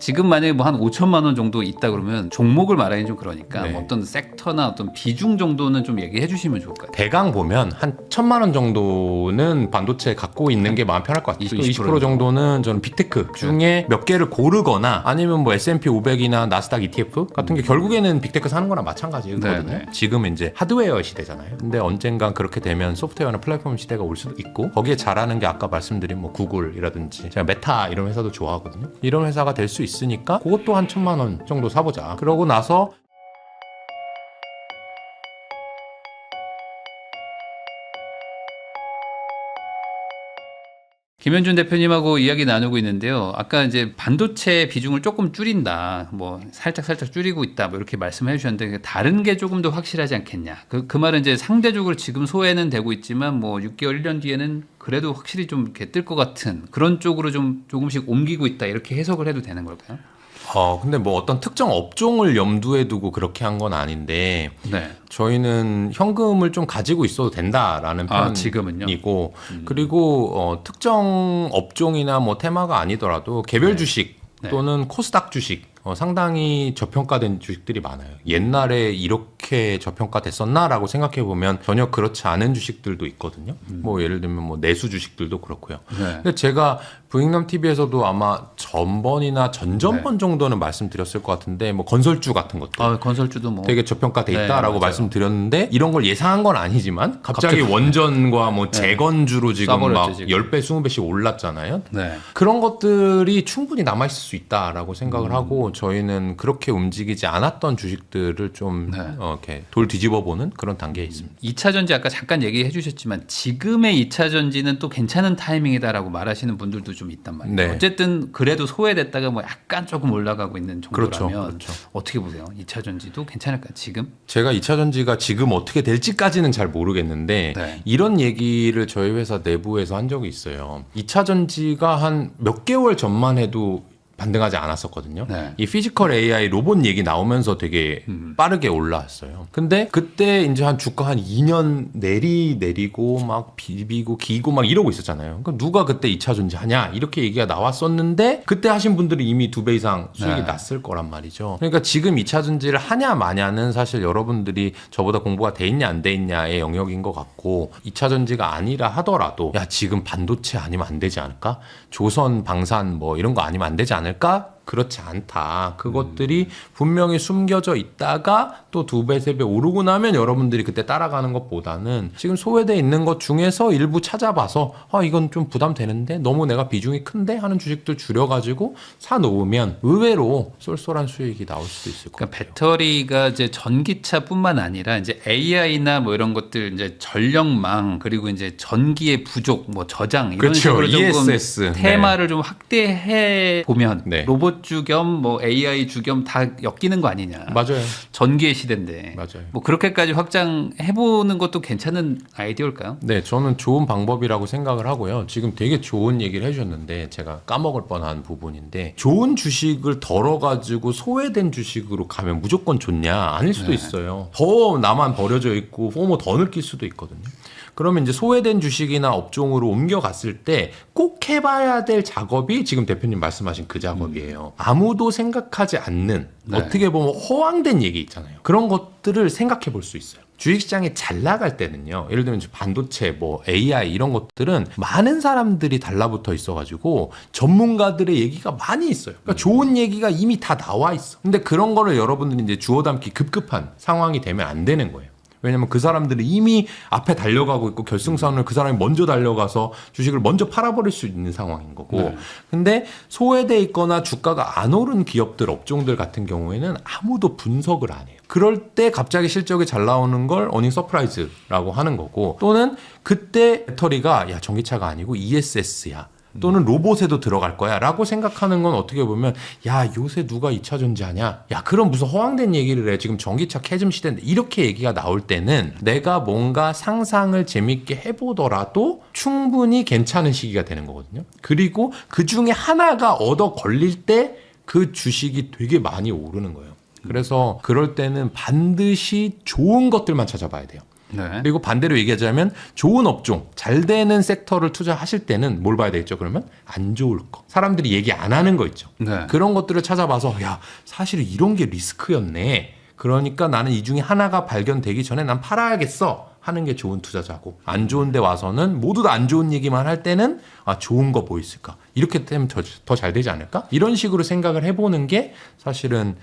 지금 만약에 뭐 한 5천만 원 정도 있다 그러면 종목을 말하기는 좀 그러니까 네. 뭐 어떤 섹터나 어떤 비중 정도는 좀 얘기해 주시면 좋을 것 같아요. 대강 보면 한 1,000만 원 정도는 반도체 갖고 있는 게 마음 편할 것 같아요. 20% 정도는 저는 빅테크 중에 몇 개를 고르거나 아니면 뭐 S&P 500이나 나스닥 ETF 같은 게 결국에는 빅테크 사는 거랑 마찬가지거든요. 네네. 지금 이제 하드웨어 시대잖아요. 근데 언젠간 그렇게 되면 소프트웨어나 플랫폼 시대가 올 수도 있고 거기에 잘하는 게 아까 말씀드린 뭐 구글이라든지 제가 메타 이런 회사도 좋아하거든요. 이런 회사가 될 수 있으니까 그것도 한 1,000만 원 정도 사보자. 그러고 나서 김현준 대표님하고 이야기 나누고 있는데요. 아까 이제 반도체 비중을 조금 줄인다, 뭐 살짝 줄이고 있다, 뭐 이렇게 말씀해 주셨는데 다른 게 조금 더 확실하지 않겠냐. 그 말은 이제 상대적으로 지금 소외는 되고 있지만 뭐 6개월, 1년 뒤에는 그래도 확실히 좀 이렇게 뜰 것 같은 그런 쪽으로 좀 조금씩 옮기고 있다 이렇게 해석을 해도 되는 걸까요? 근데 뭐 어떤 특정 업종을 염두에 두고 그렇게 한 건 아닌데 네. 저희는 현금을 좀 가지고 있어도 된다라는 지금은요? 편이고 그리고 특정 업종이나 뭐 테마가 아니더라도 개별 네. 주식 네. 또는 코스닥 주식 상당히 저평가된 주식들이 많아요. 옛날에 이렇게 저평가됐었나라고 생각해 보면 전혀 그렇지 않은 주식들도 있거든요. 뭐 예를 들면 뭐 내수 주식들도 그렇고요. 네. 근데 제가 부익남 TV에서도 아마 전번이나 전전번 정도는 말씀드렸을 것 같은데 뭐 건설주 같은 것들 건설주도 뭐 되게 저평가돼 있다라고 맞아요. 말씀드렸는데 이런 걸 예상한 건 아니지만 갑자기 원전과 뭐 재건주로 지금 막 싸버렸죠, 지금. 10배, 20배씩 올랐잖아요. 네. 그런 것들이 충분히 남아있을 수 있다라고 생각을 하고 저희는 그렇게 움직이지 않았던 주식들을 좀 이렇게 돌 뒤집어보는 그런 단계에 있습니다. 2차 전지 아까 잠깐 얘기해 주셨지만 지금의 2차 전지는 또 괜찮은 타이밍이다라고 말하시는 분들도 좀 있단 말이에요. 네. 어쨌든 그래도 소외됐다가 뭐 약간 조금 올라가고 있는 정도라면 그렇죠. 어떻게 보세요? 2차 전지도 괜찮을까요? 지금? 제가 2차 전지가 지금 어떻게 될지까지는 잘 모르겠는데 네. 이런 얘기를 저희 회사 내부에서 한 적이 있어요. 2차 전지가 한 몇 개월 전만 해도 반등하지 않았었거든요. 네. 이 피지컬 AI 로봇 얘기 나오면서 되게 빠르게 올라왔어요. 근데 그때 이제 한 주가 한 2년 내리고 막 비비고 기고 막 이러고 있었잖아요. 그러니까 누가 그때 2차 전지 하냐 이렇게 얘기가 나왔었는데 그때 하신 분들이 이미 2배 이상 수익이 났을 거란 말이죠. 그러니까 지금 2차 전지를 하냐 마냐는 사실 여러분들이 저보다 공부가 돼 있냐 안 돼 있냐의 영역인 것 같고 2차 전지가 아니라 하더라도 야 지금 반도체 아니면 안 되지 않을까? 조선 방산 뭐 이런 거 아니면 안 되지 않을까? 그렇지 않다. 그것들이 분명히 숨겨져 있다가 또 2배, 3배 오르고 나면 여러분들이 그때 따라가는 것보다는 지금 소외돼 있는 것 중에서 일부 찾아봐서 이건 좀 부담되는데 너무 내가 비중이 큰데 하는 주식들 줄여가지고 사놓으면 의외로 쏠쏠한 수익이 나올 수도 있을 것 그러니까 같아요. 배터리가 이제 전기차뿐만 아니라 이제 AI나 뭐 이런 것들 이제 전력망 그리고 이제 전기의 부족, 뭐 저장 이런 그렇죠. 식으로 조금 ESS. 테마를 좀 확대해 보면 네. 로봇주 겸 뭐 AI 주 겸 다 엮이는 거 아니냐. 맞아요. 전기의 시대인데. 맞아요. 뭐 그렇게까지 확장해 보는 것도 괜찮은 아이디어일까요? 네, 저는 좋은 방법이라고 생각을 하고요. 지금 되게 좋은 얘기를 해주셨는데 제가 까먹을 뻔한 부분인데 좋은 주식을 덜어가지고 소외된 주식으로 가면 무조건 좋냐? 아닐 수도 있어요. 더 나만 버려져 있고 포모 더 느낄 수도 있거든요. 그러면 이제 소외된 주식이나 업종으로 옮겨갔을 때 꼭 해봐야 될 작업이 지금 대표님 말씀하신 그 작업이에요. 아무도 생각하지 않는 어떻게 보면 허황된 얘기 있잖아요. 그런 것들을 생각해 볼 수 있어요. 주식시장에 잘 나갈 때는요. 예를 들면 반도체, 뭐 AI 이런 것들은 많은 사람들이 달라붙어 있어가지고 전문가들의 얘기가 많이 있어요. 그러니까 좋은 얘기가 이미 다 나와 있어. 근데 그런 거를 여러분들이 이제 주워 담기 급급한 상황이 되면 안 되는 거예요. 왜냐면 그 사람들이 이미 앞에 달려가고 있고 결승선을 그 사람이 먼저 달려가서 주식을 먼저 팔아버릴 수 있는 상황인 거고. 근데 소외돼 있거나 주가가 안 오른 기업들, 업종들 같은 경우에는 아무도 분석을 안 해요. 그럴 때 갑자기 실적이 잘 나오는 걸 어닝 서프라이즈라고 하는 거고 또는 그때 배터리가 야 전기차가 아니고 ESS야. 또는 로봇에도 들어갈 거야 라고 생각하는 건 어떻게 보면 야 요새 누가 2차 전지 하냐 야 그럼 무슨 허황된 얘기를 해 지금 전기차 캐즘 시대인데 이렇게 얘기가 나올 때는 내가 뭔가 상상을 재밌게 해보더라도 충분히 괜찮은 시기가 되는 거거든요. 그리고 그 중에 하나가 얻어 걸릴 때 그 주식이 되게 많이 오르는 거예요. 그래서 그럴 때는 반드시 좋은 것들만 찾아봐야 돼요. 네. 그리고 반대로 얘기하자면 좋은 업종, 잘 되는 섹터를 투자하실 때는 뭘 봐야 되겠죠? 그러면 안 좋을 거. 사람들이 얘기 안 하는 거 있죠. 네. 그런 것들을 찾아봐서 야, 사실 이런 게 리스크였네. 그러니까 나는 이 중에 하나가 발견되기 전에 난 팔아야겠어 하는 게 좋은 투자자고, 안 좋은 데 와서는 모두 다 안 좋은 얘기만 할 때는 아, 좋은 거 뭐 있을까? 이렇게 되면 더 잘 되지 않을까? 이런 식으로 생각을 해보는 게 사실은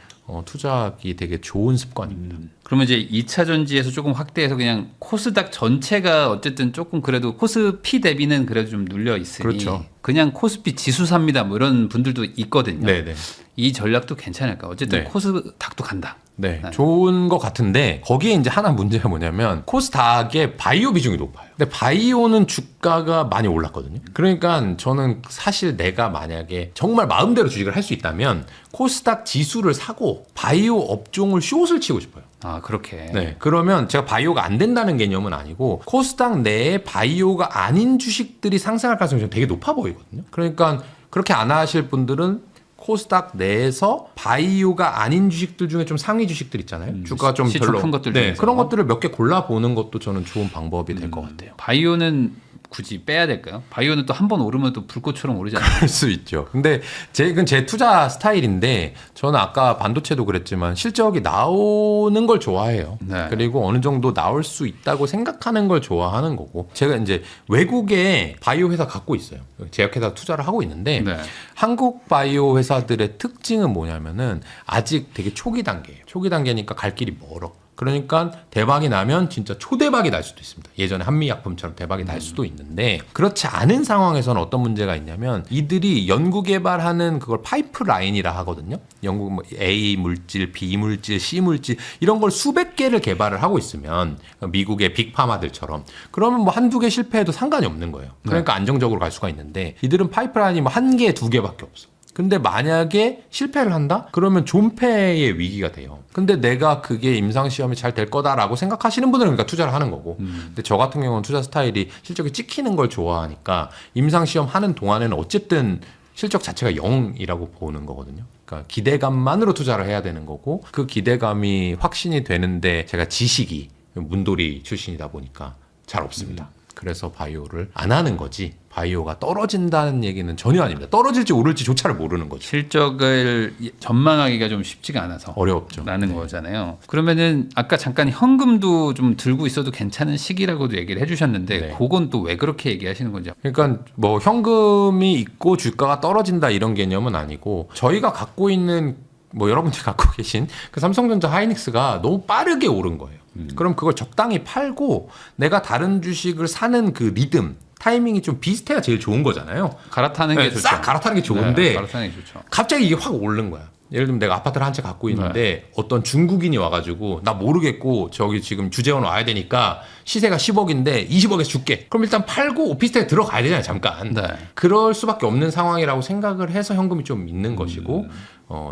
투자하기 되게 좋은 습관입니다. 그러면 이제 2차 전지에서 조금 확대해서 그냥 코스닥 전체가 어쨌든 조금 그래도 코스피 대비는 그래도 좀 눌려 있으니 그렇죠. 그냥 코스피 지수 삽니다 뭐 이런 분들도 있거든요. 네네. 이 전략도 괜찮을까? 어쨌든 네. 코스닥도 간다. 네, 네. 좋은 것 같은데 거기에 이제 하나 문제가 뭐냐면 코스닥의 바이오 비중이 높아요. 근데 바이오는 주가가 많이 올랐거든요. 그러니까 저는 사실 내가 만약에 정말 마음대로 주식을 할 수 있다면 코스닥 지수를 사고 바이오 업종을 숏을 치고 싶어요. 아 그렇게. 네, 그러면 제가 바이오가 안 된다는 개념은 아니고 코스닥 내에 바이오가 아닌 주식들이 상승할 가능성이 되게 높아 보이거든요. 그러니까 그렇게 안 하실 분들은 코스닥 내에서 바이오가 아닌 주식들 중에 좀 상위 주식들 있잖아요. 주가가 좀 시총 별로 큰 것들 네, 중에서. 그런 것들을 몇 개 골라 보는 것도 저는 좋은 방법이 될 것 같아요. 바이오는 굳이 빼야 될까요? 바이오는 또 한 번 오르면 또 불꽃처럼 오르잖아요. 할 수 있죠. 근데 이건 제 투자 스타일인데 저는 아까 반도체도 그랬지만 실적이 나오는 걸 좋아해요. 네. 그리고 어느 정도 나올 수 있다고 생각하는 걸 좋아하는 거고, 제가 이제 외국에 바이오 회사 갖고 있어요. 제약회사 투자를 하고 있는데 네. 한국 바이오 회사들의 특징은 뭐냐면은 아직 되게 초기 단계예요. 초기 단계니까 갈 길이 멀어. 그러니까 대박이 나면 진짜 초대박이 날 수도 있습니다. 예전에 한미약품처럼 대박이 날 수도 있는데, 그렇지 않은 상황에서는 어떤 문제가 있냐면 이들이 연구개발하는 그걸 파이프라인이라 하거든요. 영국 뭐 A 물질, B 물질, C 물질 이런 걸 수백 개를 개발을 하고 있으면 미국의 빅파마들처럼 그러면 뭐 한두 개 실패해도 상관이 없는 거예요. 그러니까 안정적으로 갈 수가 있는데 이들은 파이프라인이 뭐 한 개, 두 개밖에 없어. 근데 만약에 실패를 한다? 그러면 존폐의 위기가 돼요. 근데 내가 그게 임상시험이 잘 될 거다라고 생각하시는 분들은 그러니까 투자를 하는 거고. 근데 저 같은 경우는 투자 스타일이 실적이 찍히는 걸 좋아하니까 임상시험 하는 동안에는 어쨌든 실적 자체가 0이라고 보는 거거든요. 그러니까 기대감만으로 투자를 해야 되는 거고, 그 기대감이 확신이 되는데 제가 지식이 문돌이 출신이다 보니까 잘 없습니다. 그래서 바이오를 안 하는 거지, 바이오가 떨어진다는 얘기는 전혀 아닙니다. 떨어질지 오를지조차를 모르는 거죠. 실적을 전망하기가 좀 쉽지가 않아서 어렵죠. 라는 거잖아요. 그러면은 아까 잠깐 현금도 좀 들고 있어도 괜찮은 시기라고도 얘기를 해주셨는데 네. 그건 또 왜 그렇게 얘기하시는 건지. 그러니까 뭐 현금이 있고 주가가 떨어진다 이런 개념은 아니고, 저희가 갖고 있는 뭐 여러분들이 갖고 계신 그 삼성전자 하이닉스가 너무 빠르게 오른 거예요. 그럼 그걸 적당히 팔고 내가 다른 주식을 사는 그 리듬, 타이밍이 좀 비슷해야 제일 좋은 거잖아요. 갈아타는 게 네, 좋죠. 싹 갈아타는 게 좋은데 네, 갈아타는 게 좋죠. 갑자기 이게 확 오른 거야. 예를 들면 내가 아파트를 한 채 갖고 있는데 어떤 중국인이 와가지고 나 모르겠고 저기 지금 주재원 와야 되니까 시세가 10억인데 20억에서 줄게. 그럼 일단 팔고 오피스텔에 들어가야 되잖아요, 잠깐. 네. 그럴 수밖에 없는 상황이라고 생각을 해서 현금이 좀 있는 것이고,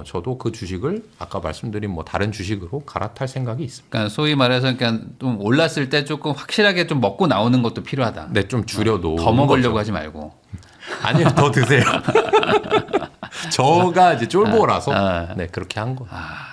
저도 그 주식을 아까 말씀드린 뭐 다른 주식으로 갈아탈 생각이 있습니다. 그러니까 소위 말해서 그러니까 좀 올랐을 때 조금 확실하게 좀 먹고 나오는 것도 필요하다. 네, 좀 줄여도 더 먹으려고 하지 말고. 아니요, 더 드세요. 저가 이제 쫄보라서 아. 네, 그렇게 한 거.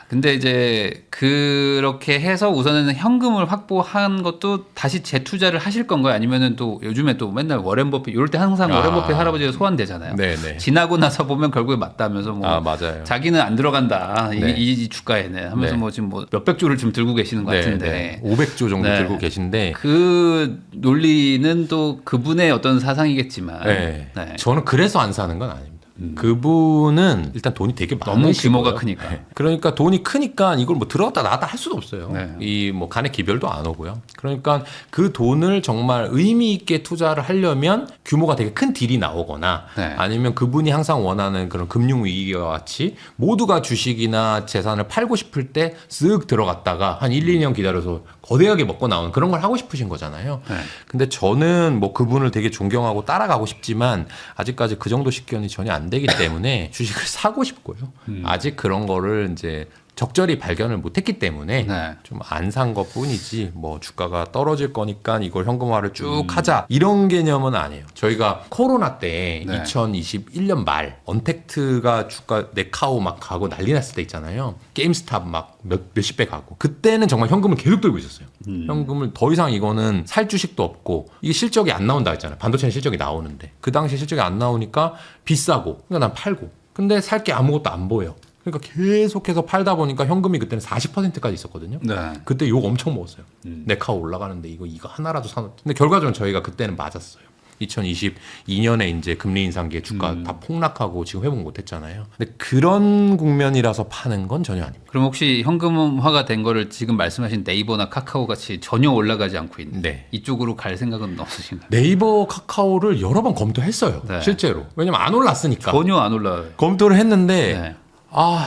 근데 이제 그렇게 해서 우선은 현금을 확보한 것도 다시 재투자를 하실 건가요? 아니면은 또 요즘에 또 맨날 워렌 버핏 이럴 때 항상 워렌 버핏 할아버지가 소환되잖아요. 네네. 지나고 나서 보면 결국에 맞다면서 뭐 맞아요. 자기는 안 들어간다 네. 이 주가에는 하면서 네. 뭐 지금 뭐 몇백 조를 좀 들고 계시는 것 같은데 500조 정도 네. 들고 계신데, 그 논리는 또 그분의 어떤 사상이겠지만 네. 네. 저는 그래서 안 사는 건 아닙니다. 그분은 일단 돈이 되게 너무 많으시고요. 규모가 크니까. 네. 그러니까 돈이 크니까 이걸 뭐 들어갔다 나갔다 할 수도 없어요. 네. 이 뭐 간의 기별도 안 오고요. 그러니까 그 돈을 정말 의미 있게 투자를 하려면 규모가 되게 큰 딜이 나오거나 네. 아니면 그분이 항상 원하는 그런 금융 위기와 같이 모두가 주식이나 재산을 팔고 싶을 때 쓱 들어갔다가 한 1, 2년 기다려서 거대하게 먹고 나오는 그런 걸 하고 싶으신 거잖아요. 네. 근데 저는 뭐 그분을 되게 존경하고 따라가고 싶지만 아직까지 그 정도 식견이 전혀 안 되기 때문에 주식을 사고 싶고요. 아직 그런 거를 이제 적절히 발견을 못했기 때문에 네. 좀 안 산 것뿐이지 뭐 주가가 떨어질 거니까 이걸 현금화를 쭉 하자 이런 개념은 아니에요. 저희가 코로나 때 네. 2021년 말 언택트가 주가 네카오 막 가고 난리 났을 때 있잖아요. 게임스탑 막 몇십 배 가고 그때는 정말 현금을 계속 들고 있었어요. 현금을 더 이상 이거는 살 주식도 없고 이게 실적이 안 나온다 했잖아요. 반도체는 실적이 나오는데 그 당시 실적이 안 나오니까 비싸고 그러니까 난 팔고 근데 살 게 아무것도 안 보여. 그러니까 계속해서 팔다 보니까 현금이 그때는 40%까지 있었거든요. 네. 그때 욕 엄청 먹었어요. 네카오 올라가는데 이거 하나라도 사놓. 근데 결과적으로 저희가 그때는 맞았어요. 2022년에 이제 금리 인상기에 주가 다 폭락하고 지금 회복 못했잖아요. 근데 그런 국면이라서 파는 건 전혀 아닙니다. 그럼 혹시 현금화가 된 거를 지금 말씀하신 네이버나 카카오 같이 전혀 올라가지 않고 있는 네. 이쪽으로 갈 생각은 없으신가요? 네이버, 카카오를 여러 번 검토했어요. 네. 실제로. 왜냐면 안 올랐으니까. 전혀 안 올라요. 검토를 했는데 네.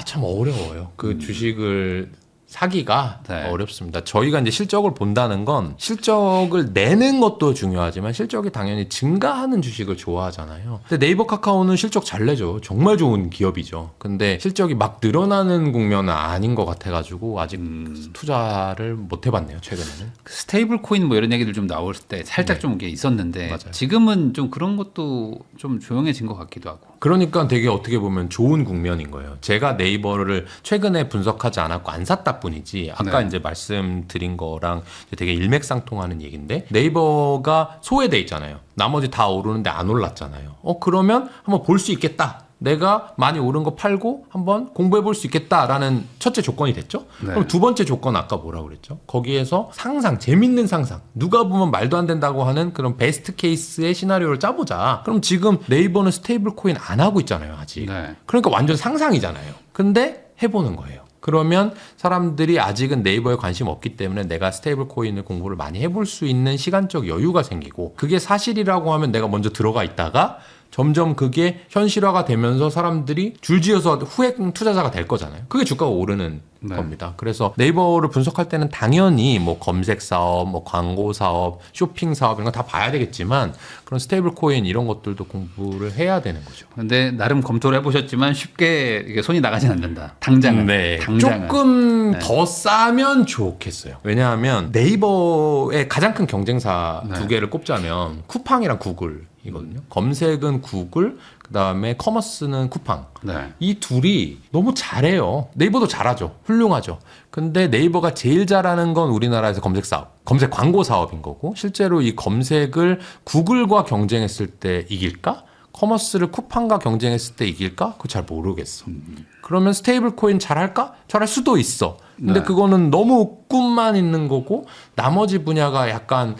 참 어려워요. 그 주식을 사기가 네. 어렵습니다. 저희가 이제 실적을 본다는 건 실적을 내는 것도 중요하지만 실적이 당연히 증가하는 주식을 좋아하잖아요. 근데 네이버 카카오는 실적 잘 내죠. 정말 좋은 기업이죠. 근데 실적이 막 늘어나는 국면은 아닌 것 같아가지고 아직 투자를 못 해봤네요. 최근에는. 스테이블 코인 뭐 이런 얘기들 좀 나올 때 살짝 네. 좀 이게 있었는데 맞아요. 지금은 좀 그런 것도 좀 조용해진 것 같기도 하고. 그러니까 되게 어떻게 보면 좋은 국면인 거예요. 제가 네이버를 최근에 분석하지 않았고 안 샀다 뿐이지 아까 네. 이제 말씀드린 거랑 되게 일맥상통하는 얘기인데 네이버가 소외돼 있잖아요. 나머지 다 오르는데 안 올랐잖아요. 그러면 한번 볼 수 있겠다. 내가 많이 오른 거 팔고 한번 공부해 볼 수 있겠다라는 첫째 조건이 됐죠. 네. 그럼 두 번째 조건 아까 뭐라고 그랬죠? 거기에서 상상, 재밌는 상상. 누가 보면 말도 안 된다고 하는 그런 베스트 케이스의 시나리오를 짜보자. 그럼 지금 네이버는 스테이블 코인 안 하고 있잖아요, 아직. 네. 그러니까 완전 상상이잖아요. 근데 해보는 거예요. 그러면 사람들이 아직은 네이버에 관심 없기 때문에 내가 스테이블 코인을 공부를 많이 해볼 수 있는 시간적 여유가 생기고 그게 사실이라고 하면 내가 먼저 들어가 있다가 점점 그게 현실화가 되면서 사람들이 줄지어서 후액 투자자가 될 거잖아요. 그게 주가가 오르는 네. 겁니다. 그래서 네이버를 분석할 때는 당연히 뭐 검색 사업, 뭐 광고 사업, 쇼핑 사업 이런 거 다 봐야 되겠지만 그런 스테이블 코인 이런 것들도 공부를 해야 되는 거죠. 근데 나름 검토를 해보셨지만 쉽게 이게 손이 나가진 않는다. 당장은. 네, 당장은. 조금 더 싸면 좋겠어요. 왜냐하면 네이버의 가장 큰 경쟁사 네. 두 개를 꼽자면 쿠팡이랑 구글이거든요. 검색은 구글, 그다음에 커머스는 쿠팡. 네. 이 둘이 너무 잘해요. 네이버도 잘하죠. 훌륭하죠. 근데 네이버가 제일 잘하는 건 우리나라에서 검색 사업, 검색 광고 사업인 거고 실제로 이 검색을 구글과 경쟁했을 때 이길까? 커머스를 쿠팡과 경쟁했을 때 이길까? 그거 잘 모르겠어. 그러면 스테이블 코인 잘할까? 잘할 수도 있어. 근데 네. 그거는 너무 꿈만 있는 거고 나머지 분야가 약간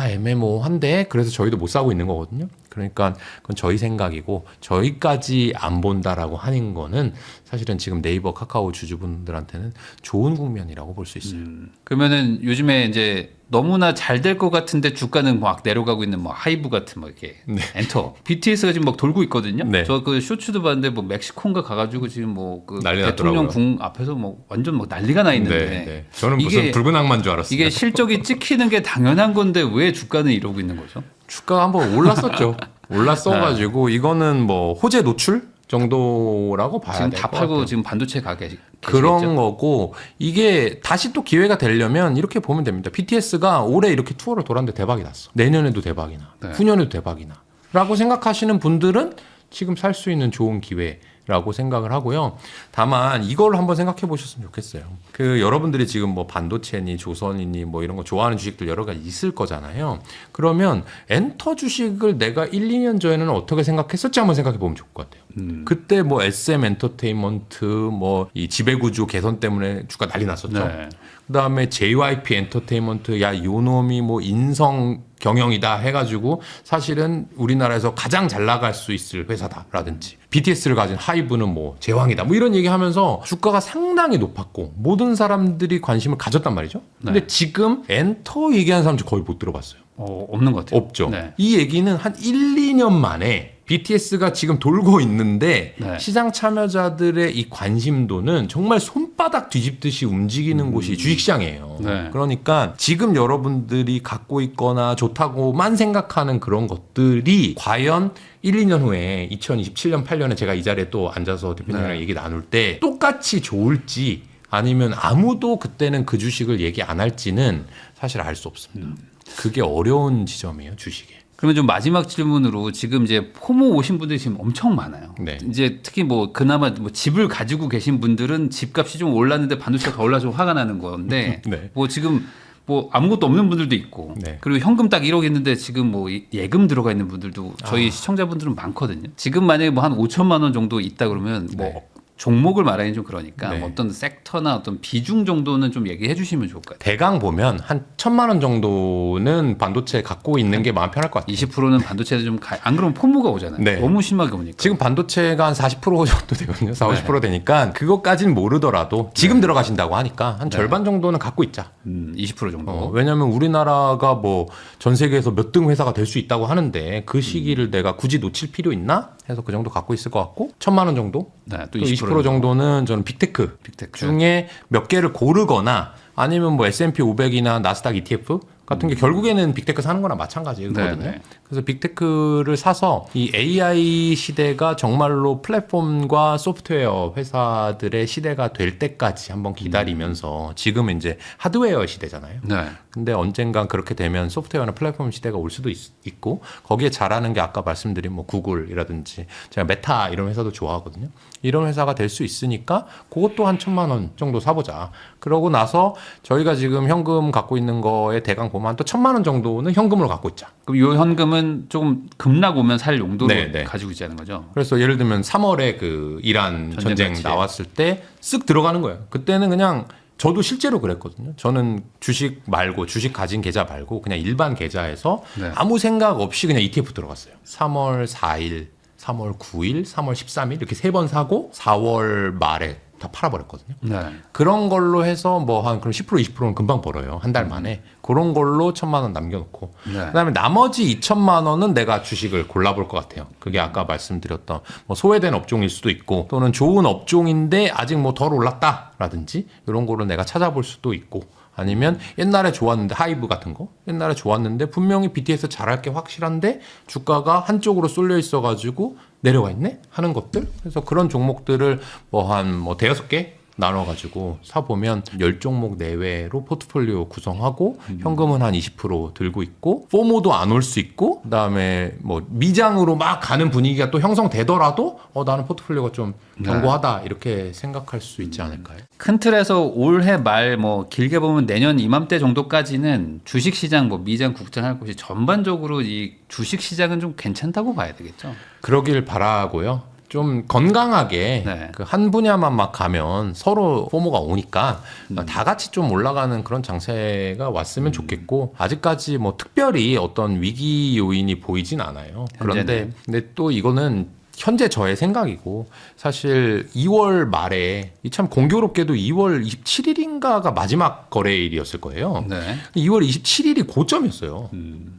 애매모호한데 그래서 저희도 못 사고 있는 거거든요. 그러니까 그건 저희 생각이고 저희까지 안 본다라고 하는 거는 사실은 지금 네이버 카카오 주주분들한테는 좋은 국면이라고 볼 수 있어요. 그러면은 요즘에 이제 너무나 잘 될 것 같은데 주가는 막 내려가고 있는 뭐 하이브 같은 뭐 이렇게 엔터 BTS가 지금 막 돌고 있거든요. 네. 저 그 쇼츠도 봤는데 뭐 멕시코인가 가가지고 지금 뭐 그 난리 대통령 났더라고요. 궁 앞에서 뭐 완전 막 난리가 나 있는데 저는 무슨 이게- 붉은 악마인 줄 알았어요. 이게 실적이 찍히는 게 당연한 건데 왜 주가는 이러고 있는 거죠? 주가가 한번 올랐었죠. 올랐어가지고 이거는 뭐 호재 노출 정도라고 봐야 지금 될 다 것 팔고 같아요. 지금 반도체 가게 그런 계시겠죠? 거고 이게 다시 또 기회가 되려면 이렇게 보면 됩니다. BTS가 올해 이렇게 투어를 돌았는데 대박이 났어. 내년에도 대박이 나. 네. 후년에도 대박이 나. 라고 생각하시는 분들은 지금 살 수 있는 좋은 기회라고 생각을 하고요. 다만 이걸 한번 생각해 보셨으면 좋겠어요. 여러분들이 지금 뭐 반도체니 조선이니 뭐 이런 거 좋아하는 주식들 여러 가지 있을 거잖아요. 그러면 엔터 주식을 내가 1, 2년 전에는 어떻게 생각했었지 한번 생각해 보면 좋을 것 같아요. 그때 뭐 SM 엔터테인먼트 뭐 이 지배구조 개선 때문에 주가 난리 났었죠. 네. 그다음에 JYP 엔터테인먼트 야 요놈이 뭐 인성 경영이다 해가지고 사실은 우리나라에서 가장 잘 나갈 수 있을 회사다라든지 BTS를 가진 하이브는 뭐 제왕이다 뭐 이런 얘기하면서 주가가 상당히 높았고 모든 사람들이 관심을 가졌단 말이죠. 근데 네. 지금 엔터 얘기하는 사람 거의 못 들어봤어요. 없는 것 같아요. 없죠. 네. 이 얘기는 한 1, 2년 만에 BTS가 지금 돌고 있는데 네. 시장 참여자들의 이 관심도는 정말 손바닥 뒤집듯이 움직이는 곳이 주식시장이에요. 네. 그러니까 지금 여러분들이 갖고 있거나 좋다고만 생각하는 그런 것들이 과연 1, 2년 후에 2027년, 8년에 제가 이 자리에 또 앉아서 대표님이랑 네. 얘기 나눌 때 똑같이 좋을지 아니면 아무도 그때는 그 주식을 얘기 안 할지는 사실 알 수 없습니다. 그게 어려운 지점이에요, 주식에. 그러면 좀 마지막 질문으로 지금 이제 포모 오신 분들이 지금 엄청 많아요. 네. 이제 특히 뭐 그나마 뭐 집을 가지고 계신 분들은 집값이 좀 올랐는데 반도체가 더 올라서 화가 나는 건데 네. 뭐 지금 뭐 아무것도 없는 분들도 있고 네. 그리고 현금 딱 1억 있는데 지금 뭐 예금 들어가 있는 분들도 저희 시청자분들은 많거든요. 지금 만약에 뭐 한 5천만 원 정도 있다 그러면 뭐 네. 종목을 말하기는 좀 그러니까 네. 뭐 어떤 섹터나 어떤 비중 정도는 좀 얘기해 주시면 좋을 것 같아요. 대강 보면 한 1,000만 원 정도는 반도체 갖고 있는 게 마음 편할 것 같아요. 20%는 반도체도 좀 안 그러면 포모가 오잖아요. 네. 너무 심하게 오니까. 지금 반도체가 한 40% 정도 되거든요. 40, 50% 되니까 그것까지는 모르더라도 지금 들어가신다고 하니까 한 절반 정도는 갖고 있자. 20% 정도. 왜냐하면 우리나라가 뭐 전 세계에서 몇 등 회사가 될 수 있다고 하는데 그 시기를 내가 굳이 놓칠 필요 있나? 해서 그 정도 갖고 있을 것 같고 1,000만 원 정도? 네, 또 20% 정도는 저는 빅테크 빅테크. 중에 몇 개를 고르거나 아니면 뭐 S&P 500이나 나스닥 ETF 같은 게 결국에는 빅테크 사는 거나 마찬가지거든요. 네. 그래서 빅테크를 사서 이 AI 시대가 정말로 플랫폼과 소프트웨어 회사들의 시대가 될 때까지 한번 기다리면서 지금은 이제 하드웨어 시대잖아요. 네. 근데 언젠간 그렇게 되면 소프트웨어나 플랫폼 시대가 올 수도 있고 거기에 잘하는 게 아까 말씀드린 뭐 구글이라든지 제가 메타 이런 회사도 좋아하거든요. 이런 회사가 될 수 있으니까 그것도 한 1,000만 원 정도 사보자. 그러고 나서 저희가 지금 현금 갖고 있는 거에 대강 보면 또 1,000만 원 정도는 현금으로 갖고 있자. 그럼 이 현금은 조금 급락 오면 살 용도로 네. 가지고 있자는 거죠. 그래서 예를 들면 3월에 그 이란 전쟁 같이. 나왔을 때 쓱 들어가는 거예요. 그때는 그냥 저도 실제로 그랬거든요. 저는 주식 말고 주식 가진 계좌 말고 그냥 일반 계좌에서 네. 아무 생각 없이 그냥 ETF 들어갔어요. 3월 4일, 3월 9일, 3월 13일 이렇게 3번 사고 4월 말에 다 팔아버렸거든요. 네. 그런 걸로 해서 뭐 한 그럼 10% 20%는 금방 벌어요. 한 달 만에. 그런 걸로 1,000만 원 남겨놓고. 네. 그다음에 나머지 2,000만 원은 내가 주식을 골라볼 것 같아요. 그게 아까 말씀드렸던 뭐 소외된 업종일 수도 있고 또는 좋은 업종인데 아직 뭐 덜 올랐다라든지 이런 거를 내가 찾아볼 수도 있고 아니면 옛날에 좋았는데 하이브 같은 거 옛날에 좋았는데 분명히 BTS 잘할 게 확실한데 주가가 한쪽으로 쏠려 있어가지고 내려와 있네 하는 것들. 그래서 그런 종목들을 뭐 한 뭐 대여섯 개 나눠가지고 사보면 10종목 내외로 포트폴리오 구성하고 현금은 한 20% 들고 있고 포모도 안 올 수 있고 그다음에 뭐 미장으로 막 가는 분위기가 또 형성되더라도 나는 포트폴리오가 좀 견고하다 이렇게 생각할 수 있지 않을까요? 큰 틀에서 올해 말 뭐 길게 보면 내년 이맘때 정도까지는 주식 시장 뭐 미장 국장 할 것이 전반적으로 이 주식 시장은 좀 괜찮다고 봐야 되겠죠. 그러길 바라고요. 좀 건강하게 네. 그 한 분야만 막 가면 서로 포모가 오니까 다 같이 좀 올라가는 그런 장세가 왔으면 좋겠고 아직까지 뭐 특별히 어떤 위기 요인이 보이진 않아요. 그런데 근데 또 이거는 현재 저의 생각이고 사실 2월 말에 참 공교롭게도 2월 27일인가가 마지막 거래일이었을 거예요. 네. 2월 27일이 고점이었어요.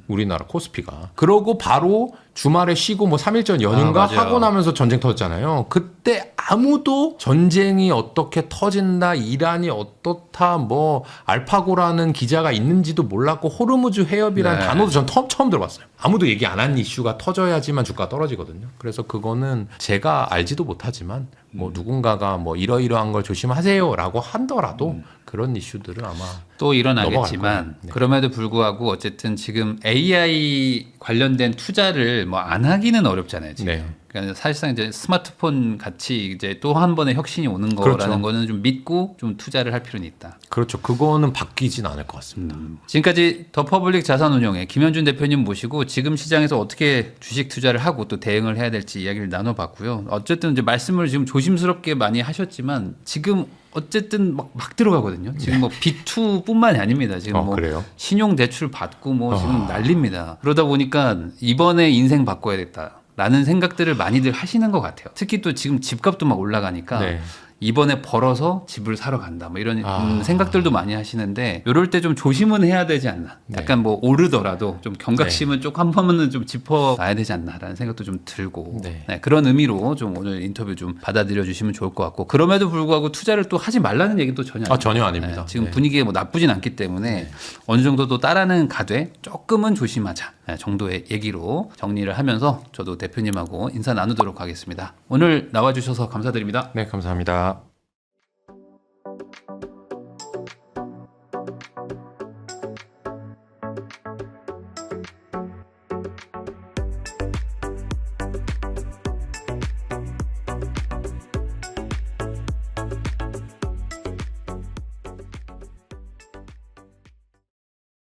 우리나라 코스피가. 그러고 바로 주말에 쉬고 뭐 3일 전 연휴인가 맞아요. 하고 나면서 전쟁 터졌잖아요. 그때 아무도 전쟁이 어떻게 터진다, 이란이 어떻다, 뭐 알파고라는 기자가 있는지도 몰랐고 호르무즈 해협이라는 네. 단어도 전 처음 들어봤어요. 아무도 얘기 안 한 이슈가 터져야지만 주가가 떨어지거든요. 그래서 그거는 제가 알지도 못하지만 뭐 누군가가 뭐 이러이러한 걸 조심하세요라고 하더라도 그런 이슈들은 아마 또 넘어갈 일어나겠지만 거예요. 네. 그럼에도 불구하고 어쨌든 지금 AI 관련된 투자를 뭐 안 하기는 어렵잖아요. 지금. 네. 그러니까 사실상 이제 스마트폰 같이 이제 또 한 번의 혁신이 오는 거라는 그렇죠. 거는 좀 믿고 좀 투자를 할 필요는 있다. 그렇죠. 그거는 바뀌진 않을 것 같습니다. 지금까지 더 퍼블릭 자산운용의 김현준 대표님 모시고 지금 시장에서 어떻게 주식 투자를 하고 또 대응을 해야 될지 이야기를 나눠봤고요. 어쨌든 이제 말씀을 지금 조심스럽게 많이 하셨지만 지금 어쨌든 막 들어가거든요. 지금 뭐 B2뿐만이 아닙니다. 지금 뭐 그래요? 신용 대출 받고 뭐 지금 난립니다. 그러다 보니까 이번에 인생 바꿔야겠다. 라는 생각들을 많이들 하시는 것 같아요. 특히 또 지금 집값도 막 올라가니까 네. 이번에 벌어서 집을 사러 간다. 뭐 이런 생각들도 많이 하시는데 이럴 때 좀 조심은 해야 되지 않나. 약간 뭐 오르더라도 좀 경각심은 쭉 한 번은 좀 짚어봐야 되지 않나라는 생각도 좀 들고 네. 네, 그런 의미로 좀 오늘 인터뷰 좀 받아들여 주시면 좋을 것 같고 그럼에도 불구하고 투자를 또 하지 말라는 얘기도 전혀 아닙니다. 전혀 아닙니다. 네, 지금 네. 분위기가 뭐 나쁘진 않기 때문에 어느 정도 또 따라는 가되 조금은 조심하자 정도의 얘기로 정리를 하면서 저도 대표님하고 인사 나누도록 하겠습니다. 오늘 나와주셔서 감사드립니다. 네, 감사합니다.